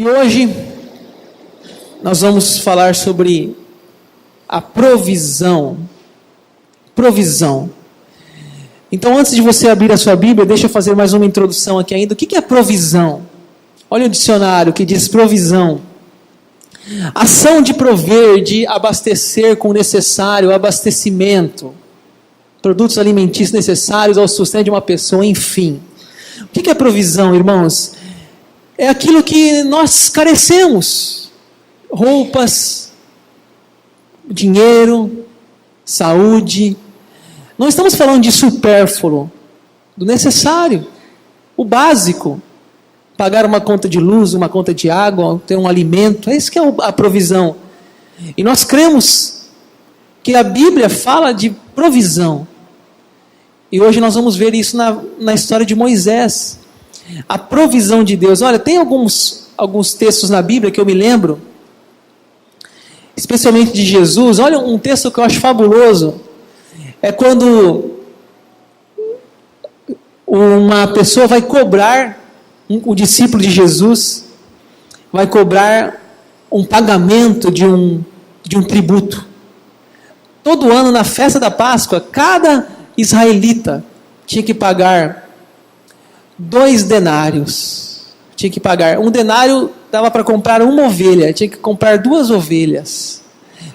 E hoje nós vamos falar sobre a provisão. Provisão. Então, antes de você abrir a sua Bíblia, deixa eu fazer mais uma introdução aqui ainda. O que é provisão? Olha o dicionário que diz provisão. Ação de prover, de abastecer com o necessário abastecimento. Produtos alimentícios necessários ao sustento de uma pessoa, enfim. O que é provisão, irmãos? É aquilo que nós carecemos. Roupas, dinheiro, saúde. Não estamos falando de supérfluo, do necessário, o básico. Pagar uma conta de luz, uma conta de água, ter um alimento, é isso que é a provisão. E nós cremos que a Bíblia fala de provisão. E hoje nós vamos ver isso na história de Moisés. A provisão de Deus. Olha, tem alguns textos na Bíblia que eu me lembro, especialmente de Jesus. Olha um texto que eu acho fabuloso. É quando uma pessoa vai cobrar, o discípulo de Jesus vai cobrar um pagamento de um tributo. Todo ano, na festa da Páscoa, cada israelita tinha que pagar 2 denários. Tinha que pagar. 1 denário dava para comprar uma ovelha, tinha que comprar 2 ovelhas.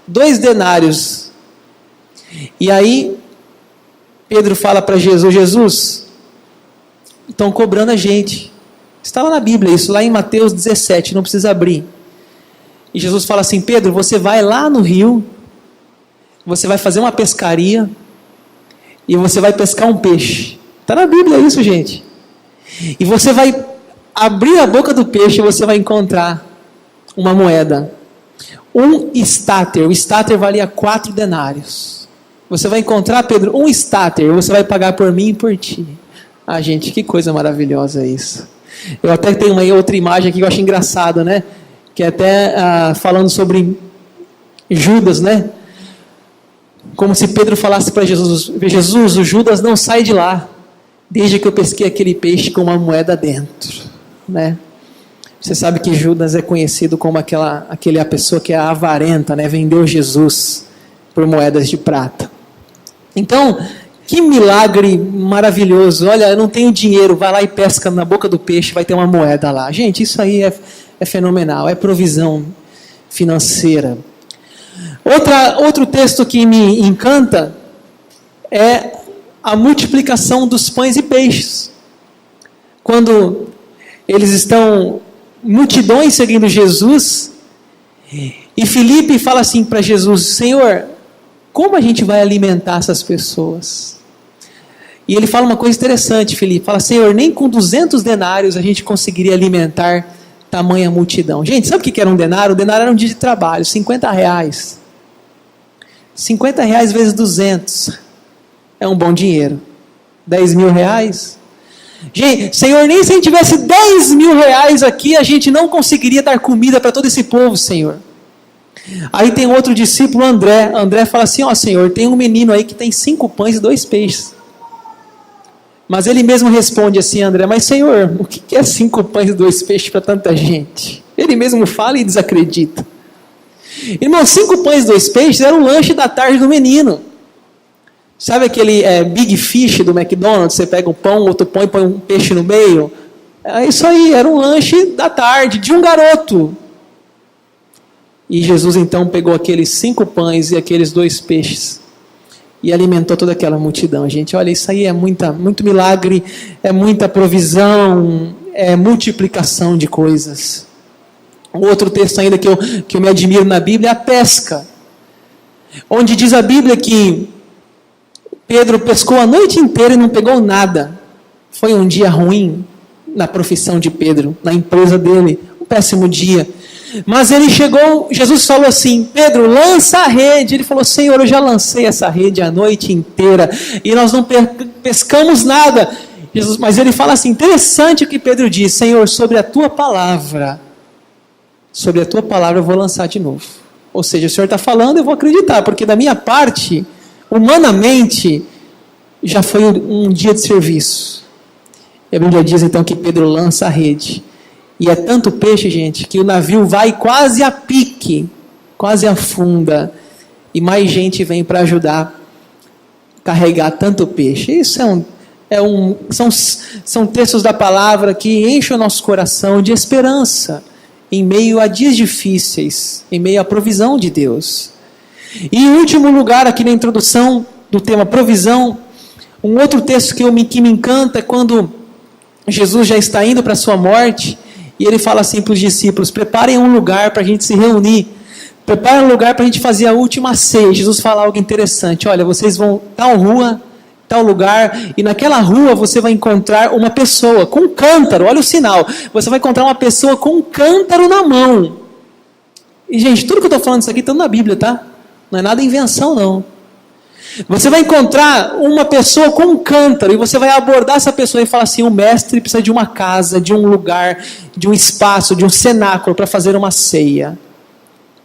2 denários. E aí, Pedro fala para Jesus: Jesus, estão cobrando a gente. Está lá na Bíblia isso, lá em Mateus 17, não precisa abrir. E Jesus fala assim: Pedro, você vai lá no rio, você vai fazer uma pescaria, e você vai pescar um peixe. Está na Bíblia isso, gente. E você vai abrir a boca do peixe e você vai encontrar uma moeda. Um estáter. O estáter valia 4 denários. Você vai encontrar, Pedro, um estáter. Você vai pagar por mim e por ti. Ah, gente, que coisa maravilhosa isso. Eu até tenho uma outra imagem aqui que eu acho engraçada, né? Que é até falando sobre Judas, né? Como se Pedro falasse para Jesus: Jesus, o Judas não sai de lá, desde que eu pesquei aquele peixe com uma moeda dentro, né? Você sabe que Judas é conhecido como aquela pessoa que é avarenta, né? Vendeu Jesus por moedas de prata. Então, que milagre maravilhoso. Olha, eu não tenho dinheiro, vai lá e pesca na boca do peixe, vai ter uma moeda lá. Gente, isso aí é fenomenal, é provisão financeira. Outro texto que me encanta é a multiplicação dos pães e peixes. Quando eles estão, multidões seguindo Jesus, e Filipe fala assim para Jesus: Senhor, como a gente vai alimentar essas pessoas? E ele fala uma coisa interessante, Filipe. Fala: Senhor, nem com 200 denários a gente conseguiria alimentar tamanha multidão. Gente, sabe o que era um denário? O denário era um dia de trabalho, 50 reais. 50 reais vezes 200. É um bom dinheiro. 10 mil reais. Gente, Senhor, nem se a gente tivesse 10 mil reais aqui, a gente não conseguiria dar comida para todo esse povo, Senhor. Aí tem outro discípulo, André. André fala assim: ó, Senhor, tem um menino aí que tem 5 pães e 2 peixes. Mas ele mesmo responde assim, André: mas Senhor, o que é 5 pães e 2 peixes para tanta gente? Ele mesmo fala e desacredita. Irmão, 5 pães e 2 peixes era o lanche da tarde do menino. Sabe aquele Big Fish do McDonald's? Você pega um pão, outro pão e põe um peixe no meio. É isso aí, era um lanche da tarde de um garoto. E Jesus então pegou aqueles 5 pães e aqueles 2 peixes e alimentou toda aquela multidão. Gente, olha, isso aí é muito milagre, é muita provisão, é multiplicação de coisas. Outro texto ainda que eu me admiro na Bíblia é a pesca, onde diz a Bíblia que Pedro pescou a noite inteira e não pegou nada. Foi um dia ruim na profissão de Pedro, na empresa dele, um péssimo dia. Mas ele chegou, Jesus falou assim: Pedro, lança a rede. Ele falou: Senhor, eu já lancei essa rede a noite inteira e nós não pescamos nada. Mas ele fala assim, interessante o que Pedro diz: Senhor, sobre a tua palavra eu vou lançar de novo. Ou seja, o Senhor está falando, eu vou acreditar, porque da minha parte, humanamente, já foi um dia de serviço. E a Bíblia diz então que Pedro lança a rede. E é tanto peixe, gente, que o navio vai quase a pique, quase afunda. E mais gente vem para ajudar a carregar tanto peixe. Isso são textos da palavra que enchem o nosso coração de esperança, em meio a dias difíceis, em meio à provisão de Deus. E em último lugar, aqui na introdução do tema provisão, um outro texto que me encanta é quando Jesus já está indo para a sua morte, e ele fala assim para os discípulos: preparem um lugar para a gente se reunir, preparem um lugar para a gente fazer a última ceia. Jesus fala algo interessante: olha, vocês vão tal rua, tal lugar, e naquela rua você vai encontrar uma pessoa com um cântaro. Olha o sinal, você vai encontrar uma pessoa com um cântaro na mão. E gente, tudo que eu estou falando isso aqui está na Bíblia, tá? Não é nada invenção não. Você vai encontrar uma pessoa com um cântaro, e você vai abordar essa pessoa e falar assim: o mestre precisa de uma casa, de um lugar, de um espaço, de um cenáculo para fazer uma ceia.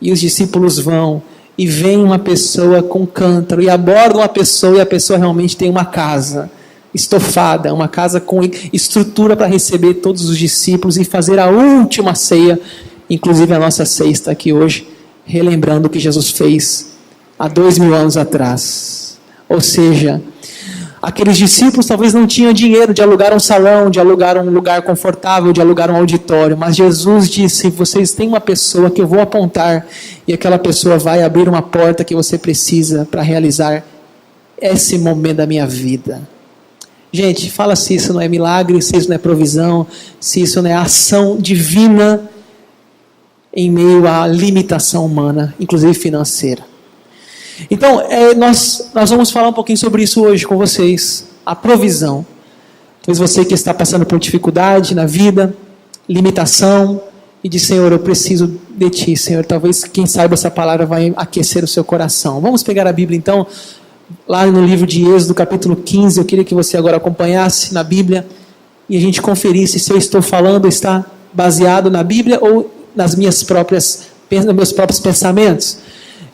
E os discípulos vão, e vem uma pessoa com cântaro, e abordam a pessoa, e a pessoa realmente tem uma casa estofada, uma casa com estrutura para receber todos os discípulos e fazer a última ceia. Inclusive a nossa ceia está aqui hoje, relembrando o que Jesus fez há 2000 anos atrás. Ou seja, aqueles discípulos talvez não tinham dinheiro de alugar um salão, de alugar um lugar confortável, de alugar um auditório, mas Jesus disse: vocês têm uma pessoa que eu vou apontar, e aquela pessoa vai abrir uma porta que você precisa para realizar esse momento da minha vida. Gente, fala se isso não é milagre, se isso não é provisão, se isso não é ação divina em meio à limitação humana, inclusive financeira. Então, nós vamos falar um pouquinho sobre isso hoje com vocês, a provisão. Talvez você que está passando por dificuldade na vida, limitação, e diz: Senhor, eu preciso de Ti, Senhor. Talvez, quem saiba, essa palavra vai aquecer o seu coração. Vamos pegar a Bíblia então, lá no livro de Êxodo, capítulo 15, eu queria que você agora acompanhasse na Bíblia, e a gente conferisse se eu estou falando está baseado na Bíblia ou nos meus próprios pensamentos.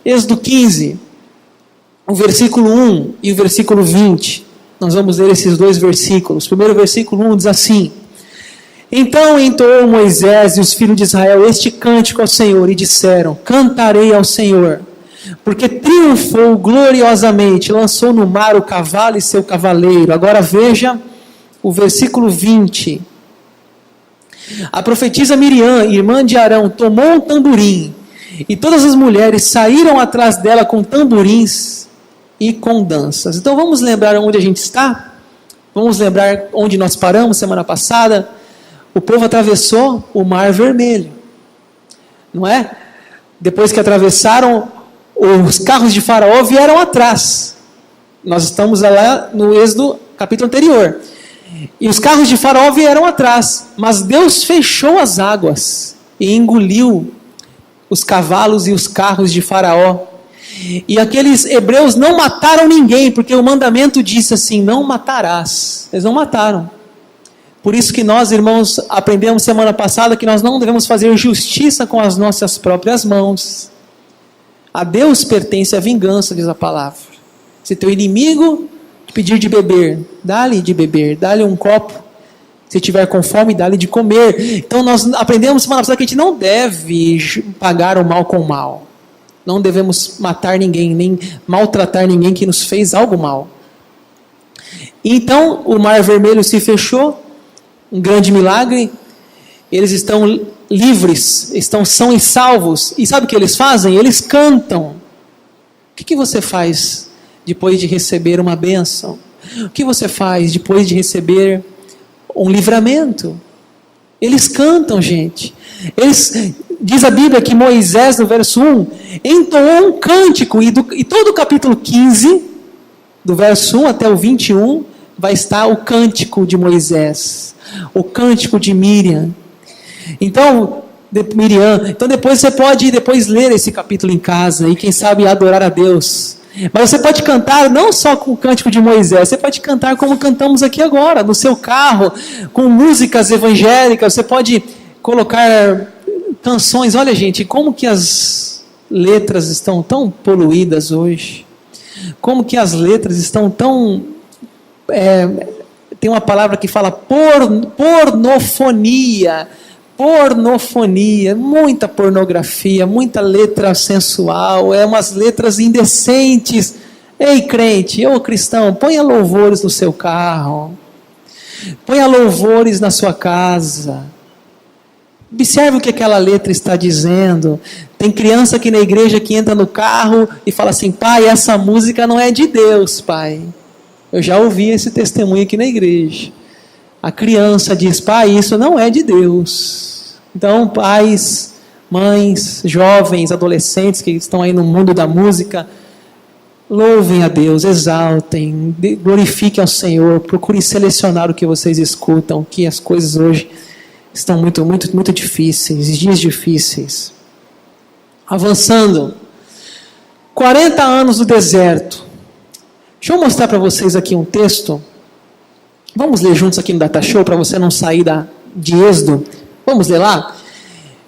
Êxodo 15, o versículo 1 e o versículo 20, nós vamos ler esses dois versículos. O primeiro versículo 1 diz assim: então entoou Moisés e os filhos de Israel este cântico ao Senhor, e disseram: cantarei ao Senhor, porque triunfou gloriosamente, lançou no mar o cavalo e seu cavaleiro. Agora veja o versículo 20. A profetisa Miriam, irmã de Arão, tomou um tamborim, e todas as mulheres saíram atrás dela com tamborins e com danças. Então vamos lembrar onde a gente está? Vamos lembrar onde nós paramos semana passada? O povo atravessou o Mar Vermelho, não é? Depois que atravessaram, os carros de Faraó vieram atrás. Nós estamos lá no Êxodo, capítulo anterior. E os carros de Faraó vieram atrás, mas Deus fechou as águas e engoliu os cavalos e os carros de Faraó. E aqueles hebreus não mataram ninguém, porque o mandamento disse assim: não matarás. Eles não mataram. Por isso que nós, irmãos, aprendemos semana passada que nós não devemos fazer justiça com as nossas próprias mãos. A Deus pertence a vingança, diz a palavra. Se teu inimigo te pedir de beber, dá-lhe de beber, dá-lhe um copo. Se tiver com fome, dá-lhe de comer. Então nós aprendemos semana passada que a gente não deve pagar o mal com o mal. Não devemos matar ninguém, nem maltratar ninguém que nos fez algo mal. Então o Mar Vermelho se fechou, um grande milagre. Eles estão livres, são e salvos. E sabe o que eles fazem? Eles cantam. O que você faz depois de receber uma bênção? O que você faz depois de receber um livramento? Eles cantam, gente. Diz a Bíblia que Moisés, no verso 1, entoou um cântico, e todo o capítulo 15, do verso 1 até o 21, vai estar o cântico de Moisés, o cântico de Miriam. Então, depois você pode ler esse capítulo em casa, e quem sabe adorar a Deus. Mas você pode cantar não só com o cântico de Moisés, você pode cantar como cantamos aqui agora, no seu carro, com músicas evangélicas. Você pode colocar canções. Olha, gente, como que as letras estão tão poluídas hoje, como que as letras estão tão... tem uma palavra que fala pornofonia, pornofonia, muita pornografia, muita letra sensual, umas letras indecentes. Ei, crente, ô cristão, ponha louvores no seu carro, ponha louvores na sua casa. Observe o que aquela letra está dizendo. Tem criança aqui na igreja que entra no carro e fala assim: pai, essa música não é de Deus, pai. Eu já ouvi esse testemunho aqui na igreja. A criança diz: pai, isso não é de Deus. Então, pais, mães, jovens, adolescentes que estão aí no mundo da música, louvem a Deus, exaltem, glorifiquem ao Senhor, procurem selecionar o que vocês escutam, que as coisas hoje estão muito, muito, muito difíceis, dias difíceis. Avançando, 40 anos no deserto. Deixa eu mostrar para vocês aqui um texto. Vamos ler juntos aqui no Data Show, para você não sair de Êxodo. Vamos ler lá?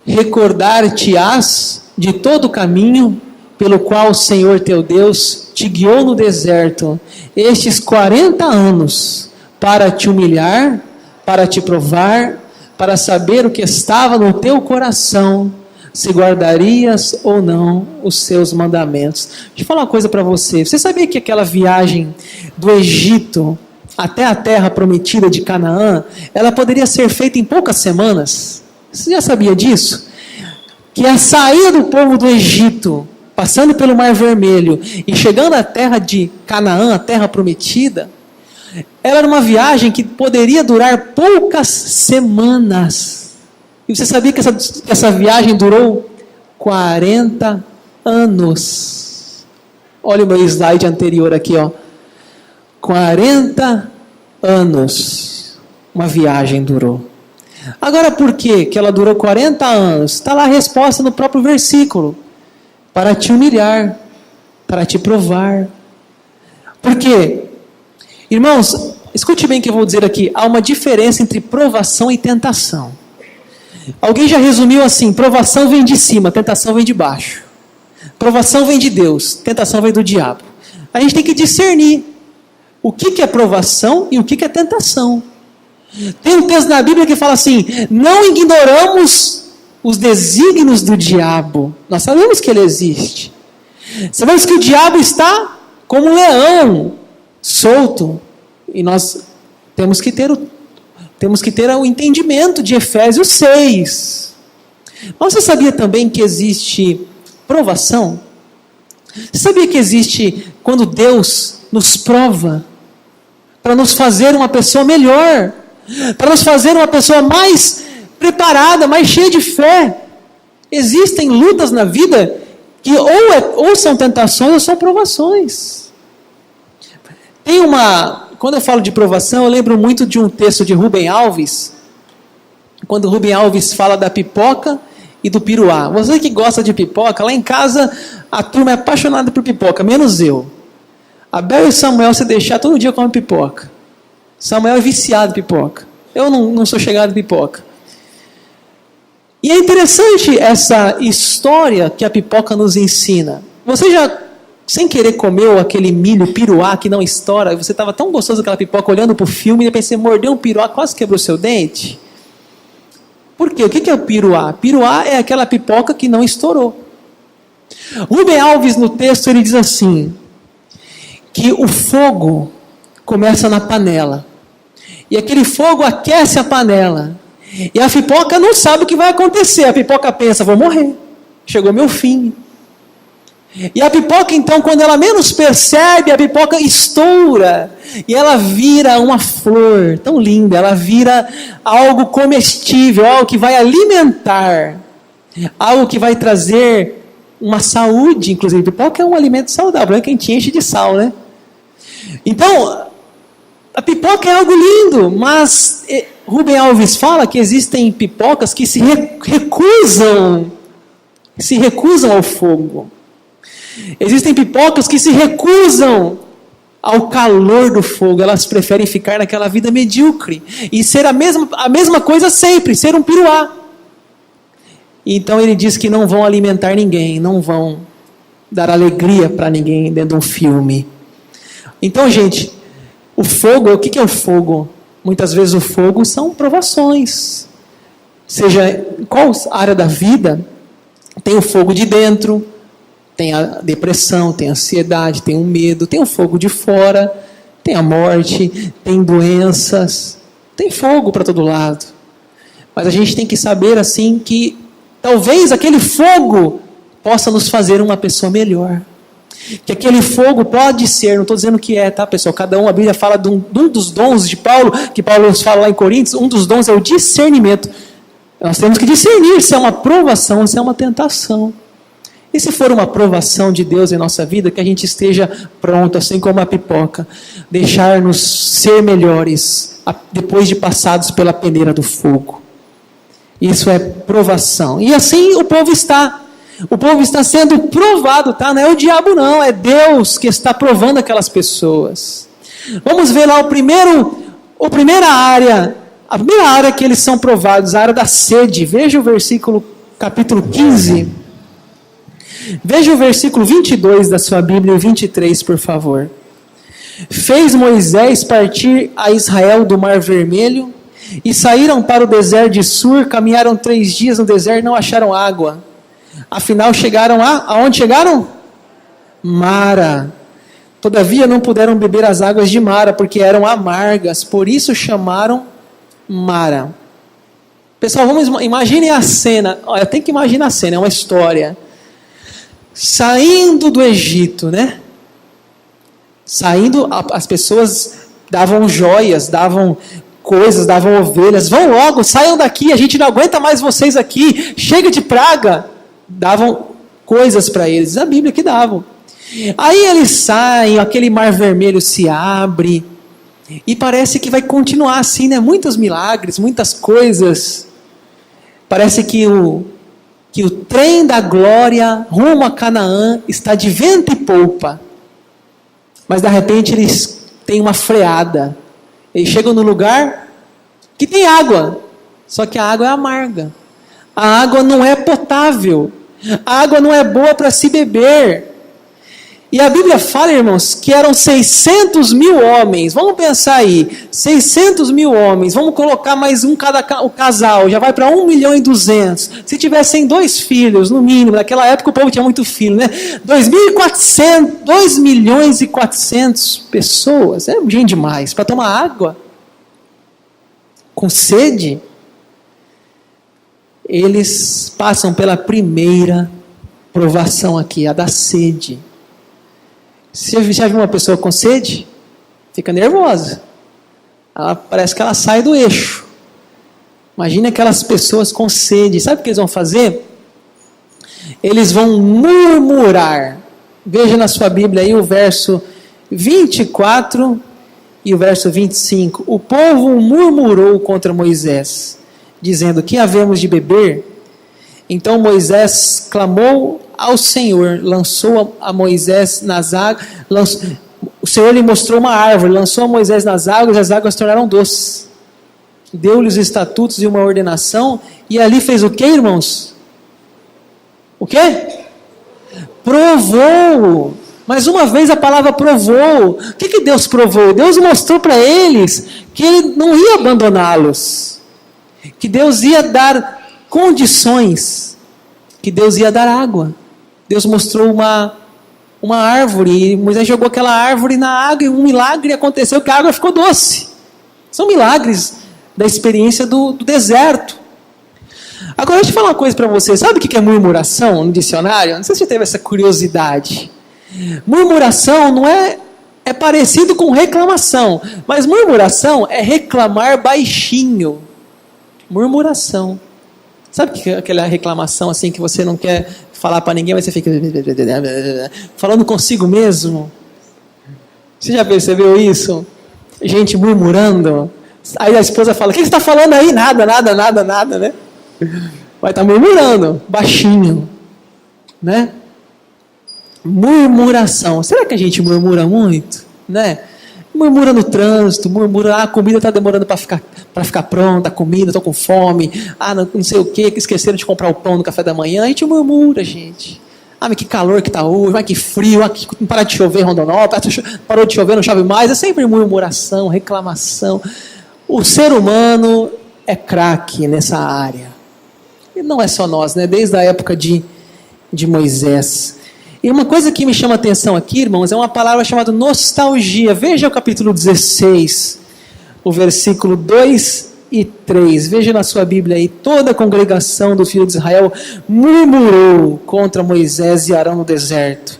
Recordar-te-ás de todo o caminho pelo qual o Senhor teu Deus te guiou no deserto, estes 40 anos, para te humilhar, para te provar, para saber o que estava no teu coração, se guardarias ou não os seus mandamentos. Deixa eu falar uma coisa para você. Você sabia que aquela viagem do Egito até a terra prometida de Canaã, ela poderia ser feita em poucas semanas? Você já sabia disso? Que a saída do povo do Egito, passando pelo Mar Vermelho e chegando à terra de Canaã, a terra prometida, ela era uma viagem que poderia durar poucas semanas. E você sabia que essa viagem durou 40 anos? Olha o meu slide anterior aqui, ó. 40 anos uma viagem durou. Agora, por que ela durou 40 anos? Está lá a resposta no próprio versículo. Para te humilhar, para te provar. Por quê? Irmãos, escute bem o que eu vou dizer aqui. Há uma diferença entre provação e tentação. Alguém já resumiu assim: provação vem de cima, tentação vem de baixo. Provação vem de Deus, tentação vem do diabo. A gente tem que discernir o que é provação e o que é tentação. Tem um texto na Bíblia que fala assim: não ignoramos os desígnios do diabo. Nós sabemos que ele existe. Sabemos que o diabo está como um leão, solto. E nós temos que ter o entendimento de Efésios 6. Mas você sabia também que existe provação? Você sabia que existe quando Deus nos prova para nos fazer uma pessoa melhor, para nos fazer uma pessoa mais preparada, mais cheia de fé? Existem lutas na vida que ou são tentações ou são provações. Quando eu falo de provação, eu lembro muito de um texto de Rubem Alves, quando Rubem Alves fala da pipoca e do piruá. Você que gosta de pipoca, lá em casa a turma é apaixonada por pipoca, menos eu. A Bel e o Samuel, se deixar, todo dia come pipoca. Samuel é viciado em pipoca. Eu não sou chegado em pipoca. E é interessante essa história que a pipoca nos ensina. Você já, sem querer, comeu aquele milho piruá que não estoura? Você estava tão gostoso aquela pipoca olhando para o filme e de repente você mordeu um piruá, quase quebrou seu dente? Por quê? O que é o piruá? Piruá é aquela pipoca que não estourou. Rubem Alves, no texto, ele diz assim, que o fogo começa na panela. E aquele fogo aquece a panela. E a pipoca não sabe o que vai acontecer. A pipoca pensa: vou morrer. Chegou meu fim. E a pipoca, então, quando ela menos percebe, a pipoca estoura. E ela vira uma flor tão linda. Ela vira algo comestível, algo que vai alimentar. Algo que vai trazer uma saúde, inclusive. Pipoca é um alimento saudável, é quem te enche de sal, né? Então, a pipoca é algo lindo, mas Rubem Alves fala que existem pipocas que se recusam ao fogo. Existem pipocas que se recusam ao calor do fogo. Elas preferem ficar naquela vida medíocre e ser a mesma coisa sempre, ser um piruá. Então ele diz que não vão alimentar ninguém, não vão dar alegria para ninguém dentro de um filme. Então, gente, o fogo, o que é o fogo? Muitas vezes o fogo são provações. seja em qual área da vida, tem o fogo de dentro, tem a depressão, tem a ansiedade, tem o medo, tem o fogo de fora, tem a morte, tem doenças, tem fogo para todo lado. Mas a gente tem que saber assim que talvez aquele fogo possa nos fazer uma pessoa melhor. Que aquele fogo pode ser, não estou dizendo que é, tá pessoal? Cada um, a Bíblia fala de um dos dons de Paulo, que Paulo fala lá em Coríntios, um dos dons é o discernimento. Nós temos que discernir se é uma provação ou se é uma tentação. E se for uma provação de Deus em nossa vida, que a gente esteja pronto, assim como a pipoca, deixar-nos ser melhores, depois de passados pela peneira do fogo. Isso é provação. E assim o povo está. O povo está sendo provado, tá? Não é o diabo não, é Deus que está provando aquelas pessoas. Vamos ver lá a primeira área que eles são provados, a área da sede. Veja o versículo, capítulo 15. Veja o versículo 22 da sua Bíblia e o 23, por favor. Fez Moisés partir a Israel do Mar Vermelho, e saíram para o deserto de Sur, caminharam 3 dias no deserto e não acharam água. Afinal chegaram aonde chegaram? Mara. Todavia não puderam beber as águas de Mara, porque eram amargas, por isso chamaram Mara. Pessoal, imaginem a cena. Olha, tem que imaginar a cena, é uma história. Saindo do Egito, né? Saindo, as pessoas davam joias, davam coisas, davam ovelhas. Vão logo, saiam daqui, a gente não aguenta mais vocês aqui. Chega de praga. Davam coisas para eles, a Bíblia que davam. Aí eles saem, aquele mar vermelho se abre, e parece que vai continuar assim, né? Muitos milagres, muitas coisas. Parece que o trem da glória rumo a Canaã está de vento e polpa. Mas de repente eles têm uma freada. Eles chegam no lugar que tem água, só que a água é amarga. A água não é potável. A água não é boa para se beber. E a Bíblia fala, irmãos, que eram 600 mil homens. Vamos pensar aí, 600 mil homens. Vamos colocar mais um o casal, já vai para 1.200.000. Se tivessem 2 filhos, no mínimo, naquela época o povo tinha muito filho, né? 2.400 pessoas. É gente demais para tomar água. Com sede. Eles passam pela primeira provação aqui, a da sede. Você já viu uma pessoa com sede? Fica nervosa. Parece que ela sai do eixo. Imagina aquelas pessoas com sede. Sabe o que eles vão fazer? Eles vão murmurar. Veja na sua Bíblia aí o verso 24 e o verso 25. O povo murmurou contra Moisés, dizendo: que havemos de beber? Então Moisés clamou ao Senhor, lançou a Moisés nas águas, o Senhor lhe mostrou uma árvore, lançou a Moisés nas águas, e as águas tornaram doces. Deu-lhe os estatutos e uma ordenação, e ali fez o que, irmãos? O que? Provou. Mais uma vez a palavra provou. O que Deus provou? Deus mostrou para eles que Ele não ia abandoná-los, que Deus ia dar condições, que Deus ia dar água. Deus mostrou uma árvore, e Moisés jogou aquela árvore na água, e um milagre aconteceu, que a água ficou doce. São milagres da experiência do deserto. Agora deixa eu falar uma coisa para você. Sabe o que é murmuração no dicionário? Não sei se você teve essa curiosidade. Murmuração não é parecido com reclamação, mas murmuração é reclamar baixinho. Murmuração. Sabe que é aquela reclamação assim que você não quer falar para ninguém, mas você fica falando consigo mesmo? Você já percebeu isso? Gente murmurando. Aí a esposa fala: o que você está falando aí? Nada, né? Vai estar murmurando, baixinho, né? Murmuração. Será que a gente murmura muito, né? Murmura no trânsito, murmura: a comida está demorando para ficar pronta, a comida, estou com fome, não sei o que esqueceram de comprar o pão no café da manhã. A gente murmura, gente. Mas que calor que está hoje, que frio, que não para de chover em Rondonópolis, parou de chover, não chove mais. É sempre murmuração, reclamação. O ser humano é craque nessa área. E não é só nós, né? Desde a época de Moisés. E uma coisa que me chama a atenção aqui, irmãos, é uma palavra chamada nostalgia. Veja o capítulo 16, o versículo 2 e 3. Veja na sua Bíblia aí. Toda a congregação do filho de Israel murmurou contra Moisés e Arão no deserto.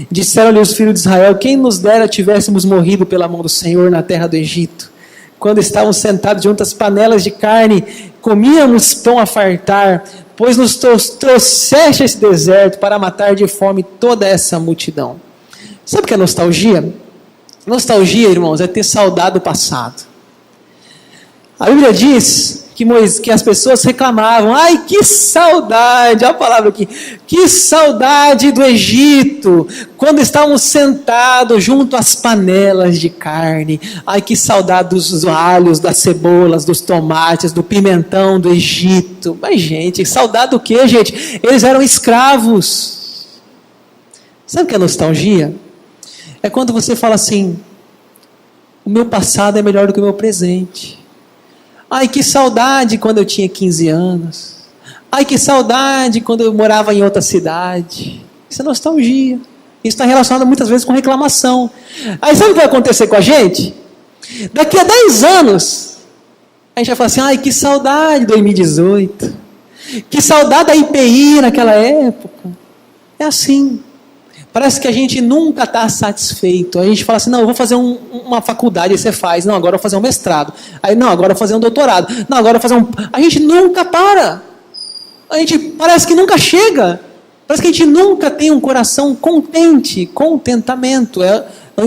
Disseram-lhe os filhos de Israel: quem nos dera tivéssemos morrido pela mão do Senhor na terra do Egito, quando estávamos sentados junto às panelas de carne, comíamos pão a fartar, pois nos trouxeste esse deserto para matar de fome toda essa multidão. Sabe o que é nostalgia? Nostalgia, irmãos, é ter saudade do passado. A Bíblia diz que as pessoas reclamavam: ai, que saudade, olha a palavra aqui, que saudade do Egito, quando estávamos sentados junto às panelas de carne. Ai, que saudade dos alhos, das cebolas, dos tomates, do pimentão do Egito. Mas, gente, saudade do quê, gente? Eles eram escravos. Sabe o que é nostalgia? É quando você fala assim: o meu passado é melhor do que o meu presente. Ai, que saudade quando eu tinha 15 anos. Ai, que saudade quando eu morava em outra cidade. Isso é nostalgia. Isso está relacionado muitas vezes com reclamação. Aí sabe o que vai acontecer com a gente? Daqui a 10 anos, a gente vai falar assim: ai, que saudade de 2018. Que saudade da IPI naquela época. É assim. Parece que a gente nunca está satisfeito. A gente fala assim: não, eu vou fazer uma faculdade, aí você faz. Não, agora eu vou fazer um mestrado. Aí, não, agora eu vou fazer um doutorado. Não, agora eu vou fazer um... A gente nunca para. A gente parece que nunca chega. Parece que a gente nunca tem um coração contente. Contentamento.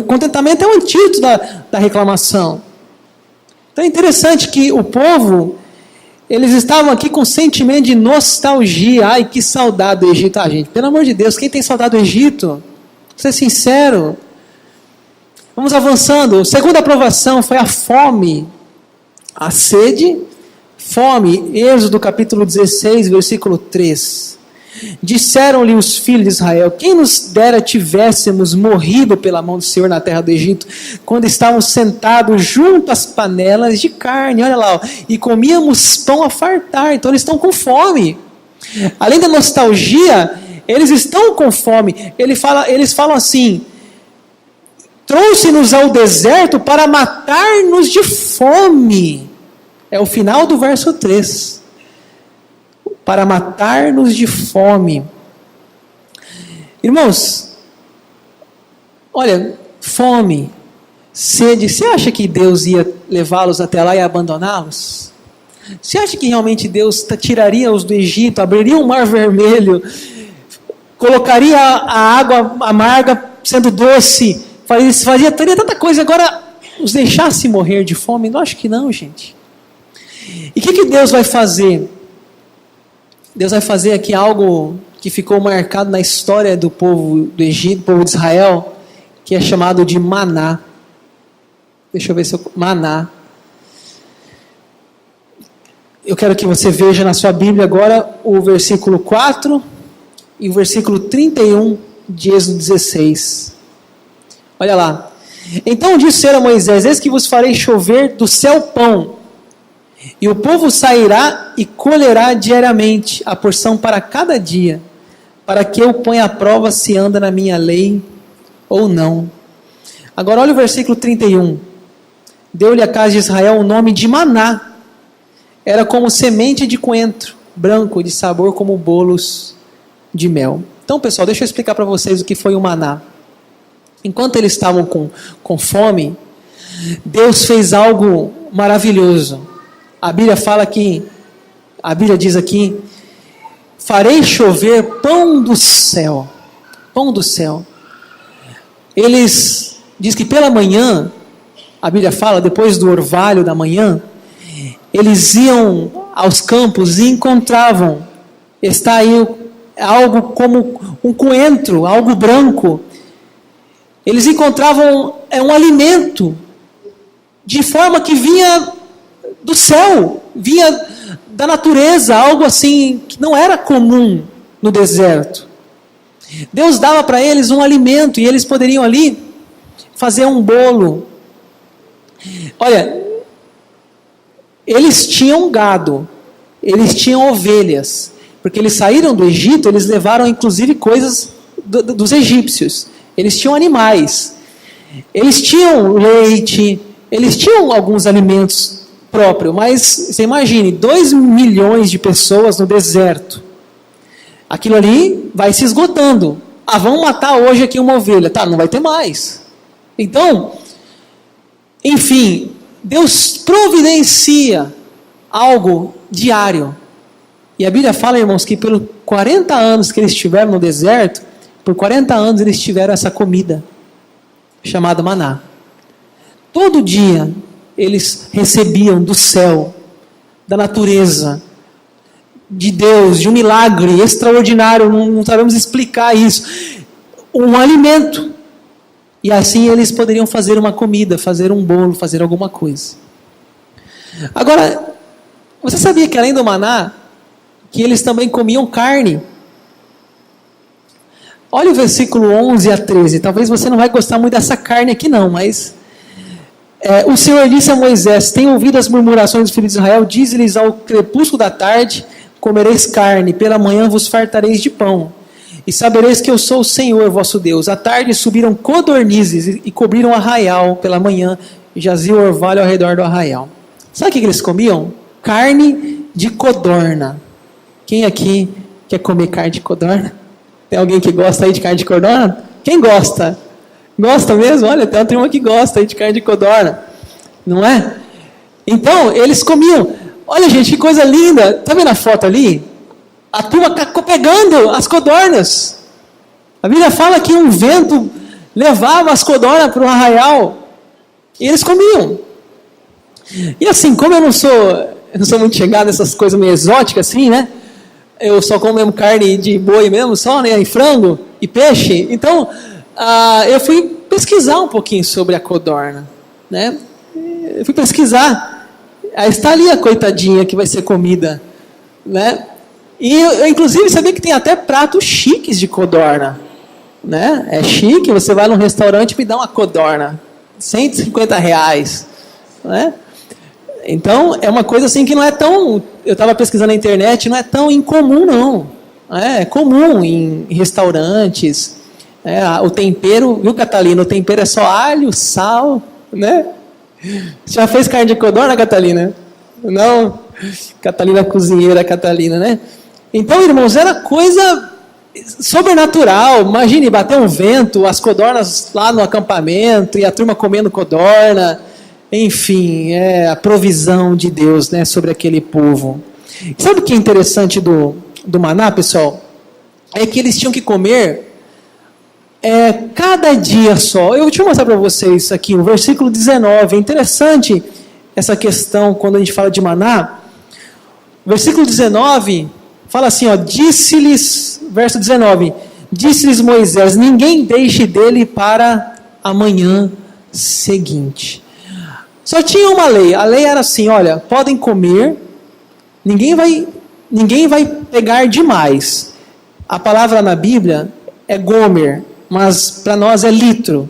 Contentamento é o antídoto da reclamação. Então é interessante que o povo, eles estavam aqui com sentimento de nostalgia. Ai, que saudade do Egito. Ah, gente, pelo amor de Deus, quem tem saudade do Egito? Vou ser sincero. Vamos avançando. Segunda aprovação foi a fome. A sede, fome. Êxodo capítulo 16, versículo 3. Disseram-lhe os filhos de Israel: quem nos dera tivéssemos morrido pela mão do Senhor na terra do Egito, quando estávamos sentados junto às panelas de carne, olha lá, ó, e comíamos pão a fartar. Então eles estão com fome. Além da nostalgia, eles estão com fome. Eles falam assim: trouxe-nos ao deserto para matar-nos de fome. É o final do verso 3. Para matar-nos de fome. Irmãos, olha, fome, sede, você acha que Deus ia levá-los até lá e abandoná-los? Você acha que realmente Deus tiraria-os do Egito, abriria um mar vermelho, colocaria a água amarga sendo doce, teria tanta coisa, agora os deixasse morrer de fome? Eu acho que não, gente. E o que Deus vai fazer? Deus vai fazer aqui algo que ficou marcado na história do povo do Egito, do povo de Israel, que é chamado de maná. Deixa eu ver se eu... Maná. Eu quero que você veja na sua Bíblia agora o versículo 4 e o versículo 31 de Êxodo 16. Olha lá. Então disseram a Moisés: eis que vos farei chover do céu pão, e o povo sairá e colherá diariamente a porção para cada dia, para que eu ponha à prova se anda na minha lei ou não. Agora olha o versículo 31. Deu-lhe a casa de Israel o nome de maná. Era como semente de coentro, branco, de sabor como bolos de mel. Então, pessoal, deixa eu explicar para vocês o que foi o maná. Enquanto eles estavam com fome, Deus fez algo maravilhoso. A Bíblia diz aqui: farei chover pão do céu. Pão do céu. Diz que pela manhã, a Bíblia fala, depois do orvalho da manhã, eles iam aos campos e encontravam, está aí algo como um coentro, algo branco. Eles encontravam um alimento, de forma que vinha do céu, vinha da natureza, algo assim que não era comum no deserto. Deus dava para eles um alimento e eles poderiam ali fazer um bolo. Olha, eles tinham gado, eles tinham ovelhas, Porque eles saíram do Egito, eles levaram inclusive coisas dos egípcios. Eles tinham animais, eles tinham leite, eles tinham alguns alimentos próprios, mas você imagine, 2 milhões de pessoas no deserto. Aquilo ali vai se esgotando. Ah, vamos matar hoje aqui uma ovelha. Tá, não vai ter mais. Então, enfim, Deus providencia algo diário. E a Bíblia fala, irmãos, que pelos 40 anos que eles estiveram no deserto, por 40 anos eles tiveram essa comida, chamada maná. Todo dia eles recebiam do céu, da natureza, de Deus, de um milagre extraordinário, não sabemos explicar isso, um alimento. E assim eles poderiam fazer uma comida, fazer um bolo, fazer alguma coisa. Agora, você sabia que além do maná, que eles também comiam carne? Olha o versículo 11 a 13, talvez você não vai gostar muito dessa carne aqui não, mas... o Senhor disse a Moisés: tenho ouvido as murmurações dos filhos de Israel, dize-lhes ao crepúsculo da tarde, comereis carne, pela manhã vos fartareis de pão, e sabereis que eu sou o Senhor vosso Deus. À tarde subiram codornizes e cobriram o arraial, pela manhã jazia o orvalho ao redor do arraial. Sabe o que eles comiam? Carne de codorna. Quem aqui quer comer carne de codorna? Tem alguém que gosta aí de carne de codorna? Quem gosta? Gosta mesmo? Olha, tem uma turma que gosta aí de carne de codorna, não é? Então, eles comiam. Olha, gente, que coisa linda. Está vendo a foto ali? A turma ficou pegando as codornas. A Bíblia fala que um vento levava as codornas para o arraial. E eles comiam. E assim, como eu não sou muito chegado nessas coisas meio exóticas assim, né? Eu só como mesmo carne de boi mesmo, só, né? E frango e peixe. Então, eu fui pesquisar um pouquinho sobre a codorna, né? Eu fui pesquisar. Aí está ali a coitadinha que vai ser comida, né? E eu inclusive sabia que tem até pratos chiques de codorna, né? É chique, você vai num restaurante e me dá uma codorna, R$150, né? Então é uma coisa assim que não é tão, eu estava pesquisando na internet, não é tão incomum não, é comum em restaurantes. O tempero, viu, Catalina? O tempero é só alho, sal, né? Já fez carne de codorna, Catalina? Não? Catalina cozinheira, Catalina, né? Então, irmãos, era coisa sobrenatural. Imagine, bater um vento, as codornas lá no acampamento, e a turma comendo codorna. Enfim, a provisão de Deus, né, sobre aquele povo. Sabe o que é interessante do maná, pessoal? É que eles tinham que comer cada dia só. Deixa eu mostrar para vocês aqui, o versículo 19. É interessante essa questão quando a gente fala de maná. Versículo 19 fala assim, disse-lhes, verso 19, disse-lhes Moisés: ninguém deixe dele para a manhã seguinte. Só tinha uma lei. A lei era assim: olha, podem comer, ninguém vai pegar demais. A palavra na Bíblia é gomer, mas para nós é litro.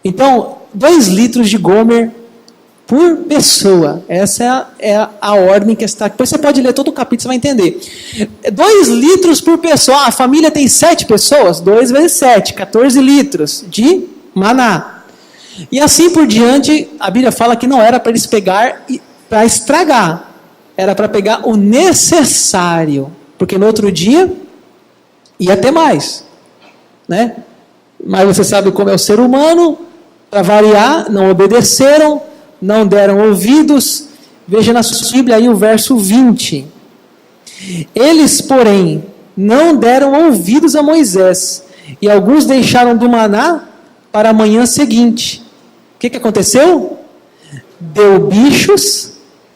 Então, 2 litros de gomer por pessoa. Essa é a ordem que está aqui. Depois você pode ler todo o capítulo, você vai entender. 2 litros por pessoa. A família tem 7 pessoas, 2 vezes 7, 14 litros de maná. E assim por diante, a Bíblia fala que não era para eles pegar para estragar. Era para pegar o necessário. Porque no outro dia ia ter mais, né? Mas você sabe como é o ser humano. Para variar, não obedeceram, não deram ouvidos. Veja na sua Bíblia aí o verso 20. Eles, porém, não deram ouvidos a Moisés, e alguns deixaram do maná para a manhã seguinte. O que aconteceu? Deu bichos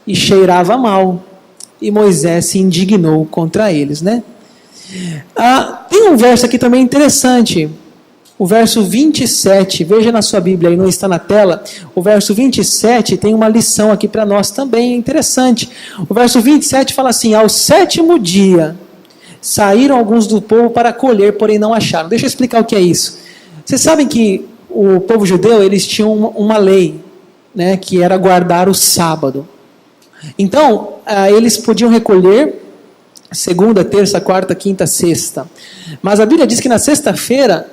e cheirava mal. E Moisés se indignou contra eles, né? Tem um verso aqui também interessante. O verso 27, veja na sua Bíblia, aí não está na tela. O verso 27 tem uma lição aqui para nós também interessante. O verso 27 fala assim: ao 7º dia, saíram alguns do povo para colher, porém não acharam. Deixa eu explicar o que é isso. Vocês sabem que o povo judeu, eles tinham uma lei, né, que era guardar o sábado. Então, eles podiam recolher segunda, terça, quarta, quinta, sexta. Mas a Bíblia diz que na sexta-feira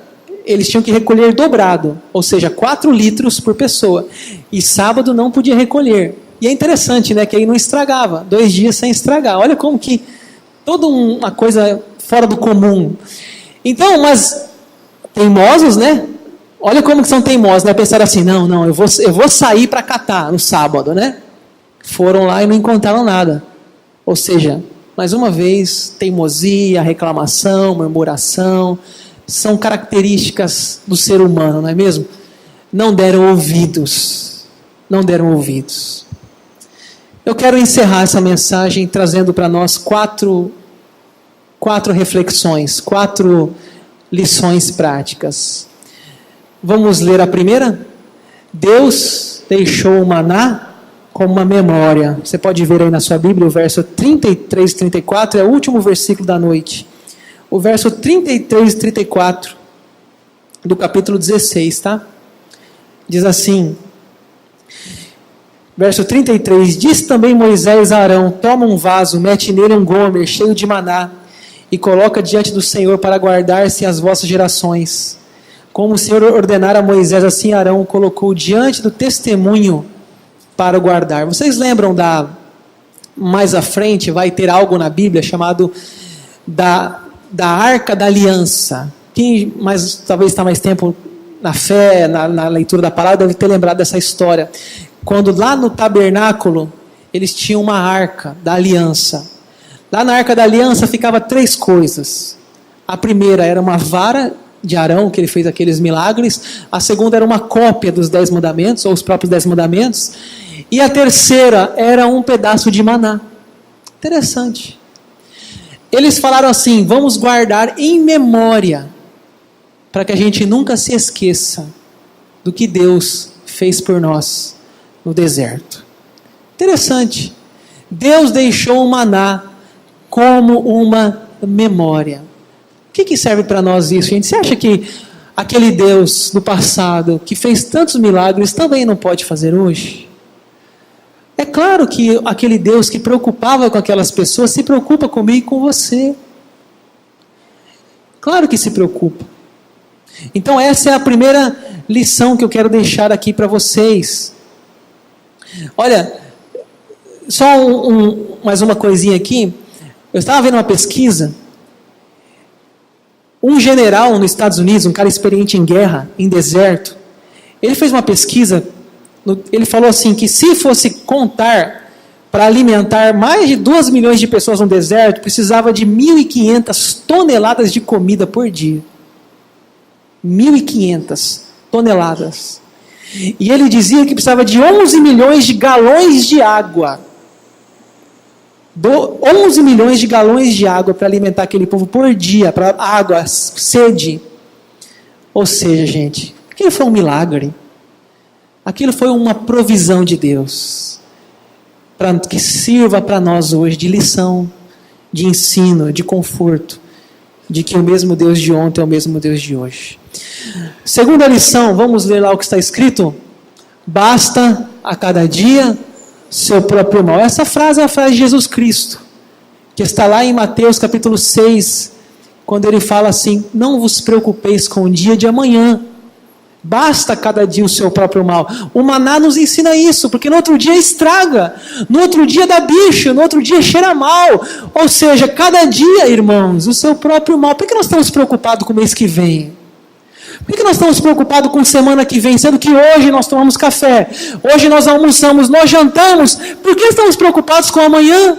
eles tinham que recolher dobrado, ou seja, 4 litros por pessoa. E sábado não podia recolher. E é interessante, né, que aí não estragava, 2 dias sem estragar. Olha como que toda uma coisa fora do comum. Então, mas teimosos, né? Olha como que são teimosos, né? Pensaram assim, não, eu vou sair para catar no sábado, né? Foram lá e não encontraram nada. Ou seja, mais uma vez, teimosia, reclamação, murmuração, são características do ser humano, não é mesmo? Não deram ouvidos. Não deram ouvidos. Eu quero encerrar essa mensagem trazendo para nós quatro reflexões, 4 lições práticas. Vamos ler a primeira? Deus deixou o maná como uma memória. Você pode ver aí na sua Bíblia o verso 33 e 34, é o último versículo da noite. O verso 33 e 34 do capítulo 16, tá? Diz assim, verso 33, diz também Moisés a Arão, toma um vaso, mete nele um gomer cheio de maná, e coloca diante do Senhor para guardar-se as vossas gerações. Como o Senhor ordenara a Moisés, assim Arão colocou diante do testemunho para o guardar. Vocês lembram mais à frente, vai ter algo na Bíblia chamado da Arca da Aliança. Quem talvez está mais tempo na fé, na leitura da palavra, deve ter lembrado dessa história. Quando lá no tabernáculo, eles tinham uma Arca da Aliança. Lá na Arca da Aliança ficava 3 coisas. A primeira era uma vara de Arão, que ele fez aqueles milagres. A segunda era uma cópia dos 10 mandamentos, ou os próprios 10 mandamentos. E a terceira era um pedaço de maná. Interessante. Eles falaram assim, vamos guardar em memória, para que a gente nunca se esqueça do que Deus fez por nós no deserto. Interessante. Deus deixou o maná como uma memória. O que serve para nós isso, gente? Você acha que aquele Deus do passado, que fez tantos milagres, também não pode fazer hoje? É claro que aquele Deus que preocupava com aquelas pessoas, se preocupa comigo e com você. Claro que se preocupa. Então essa é a primeira lição que eu quero deixar aqui para vocês. Olha, só mais uma coisinha aqui. Eu estava vendo uma pesquisa. Um general nos Estados Unidos, um cara experiente em guerra, em deserto, ele fez uma pesquisa, ele falou assim, que se fosse contar para alimentar mais de 2 milhões de pessoas no deserto, precisava de 1.500 toneladas de comida por dia. 1.500 toneladas. E ele dizia que precisava de 11 milhões de galões de água. 11 milhões de galões de água para alimentar aquele povo por dia, para água, sede. Ou seja, gente, aquilo foi um milagre. Aquilo foi uma provisão de Deus, que sirva para nós hoje de lição, de ensino, de conforto, de que o mesmo Deus de ontem é o mesmo Deus de hoje. Segunda lição, vamos ler lá o que está escrito? Basta a cada dia seu próprio mal. Essa frase é a frase de Jesus Cristo, que está lá em Mateus capítulo 6, quando ele fala assim, não vos preocupeis com o dia de amanhã, basta cada dia o seu próprio mal. O maná nos ensina isso, porque no outro dia estraga, no outro dia dá bicho, no outro dia cheira mal, ou seja, cada dia, irmãos, o seu próprio mal. Por que nós estamos preocupados com o mês que vem? Por que nós estamos preocupados com a semana que vem, sendo que hoje nós tomamos café, hoje nós almoçamos, nós jantamos, por que estamos preocupados com amanhã?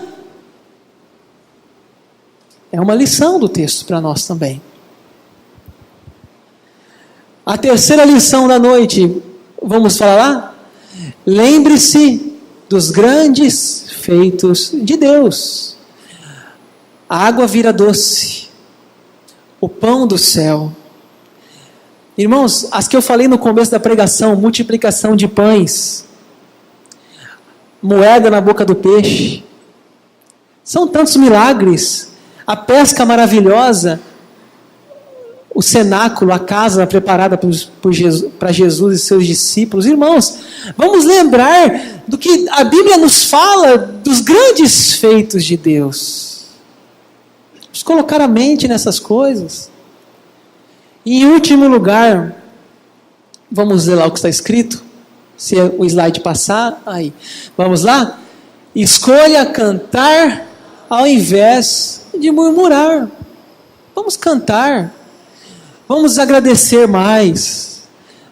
É uma lição do texto para nós também. A terceira lição da noite, vamos falar lá? Lembre-se dos grandes feitos de Deus. A água vira doce, o pão do céu. Irmãos, as que eu falei no começo da pregação, multiplicação de pães, moeda na boca do peixe, são tantos milagres, a pesca maravilhosa, o cenáculo, a casa preparada para Jesus e seus discípulos. Irmãos, vamos lembrar do que a Bíblia nos fala, dos grandes feitos de Deus. colocar a mente nessas coisas. E em último lugar, vamos ler lá o que está escrito? Se o slide passar, aí. Vamos lá? Escolha cantar ao invés de murmurar. Vamos cantar. Vamos agradecer mais.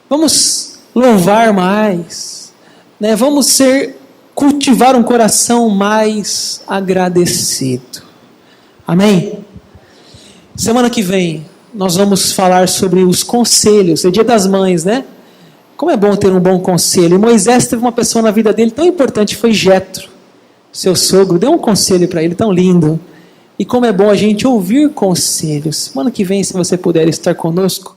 Vamos louvar mais. Né? Vamos cultivar um coração mais agradecido. Amém? Semana que vem nós vamos falar sobre os conselhos. É Dia das Mães, né? Como é bom ter um bom conselho. E Moisés teve uma pessoa na vida dele tão importante, foi Jetro, seu sogro. Deu um conselho para ele tão lindo. E como é bom a gente ouvir conselhos. Semana que vem, se você puder estar conosco,